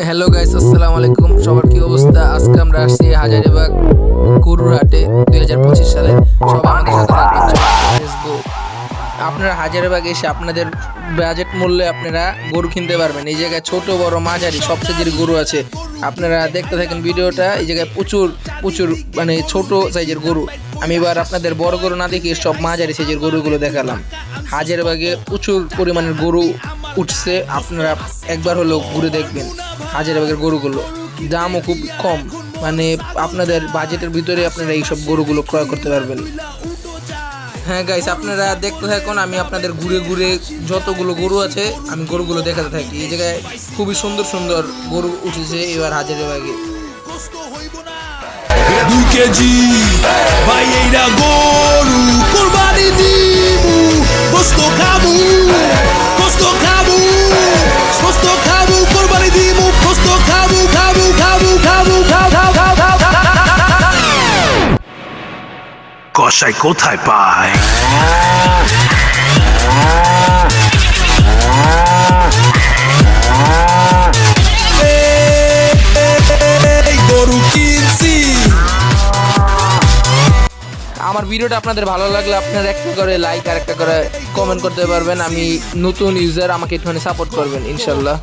Hello guys, আসসালামু আলাইকুম। সবার কি অবস্থা? আজকে আমরা আসছি হাজারীবাগ গরুর হাটে 2025 সালে। সবাই আমাদের সাথে থাকবেন। Let's go. আপনারা হাজারীবাগ এসে আপনাদের বাজেট মূল্যে আপনারা গরু কিনতে পারবেন। এই জায়গায় ছোট বড় মাঝারি সব সাইজের গরু আছে। আপনারা দেখতে থাকেন ভিডিওটা। এই জায়গায় প্রচুর প্রচুর মানে ছোট সাইজের গরু। আমি এবার আপনাদের বড় গরু না দেখিয়ে সব মাঝারি সাইজের গরুগুলো দেখালাম। হাজারীবাগে প্রচুর পরিমাণের গরু উঠছে, আপনারা একবার হলো ঘুরে দেখবেন হাজারীবাগের গরুগুলো। দামও খুব কম, মানে আপনাদের বাজেটের ভিতরে আপনারা এইসব গরুগুলো ক্রয় করতে পারবেন। হ্যাঁ গাইস, আপনারা দেখতে থাকুন। আমি আপনাদের ঘুরে ঘুরে যতগুলো গরু আছে আমি গরুগুলো দেখাতে থাকি। এই জায়গায় খুবই সুন্দর সুন্দর গরু উঠেছে এবার হাজারীবাগে। 2 কেজি ভাই এইটা গরু কুরবানি দিমু গোস্ত খাবো কুরবানি দিমু গোস্ত খাবো কসাই কোথায় পায়? গরু কিনছি। আমার ভিডিওটা আপনাদের ভালো লাগলে আপনারা একটা করে লাইক আর একটা করে কমেন্ট করতে পারবেন। আমি নতুন ইউজার, আমাকে একটুখানি সাপোর্ট করবেন ইনশাল্লাহ।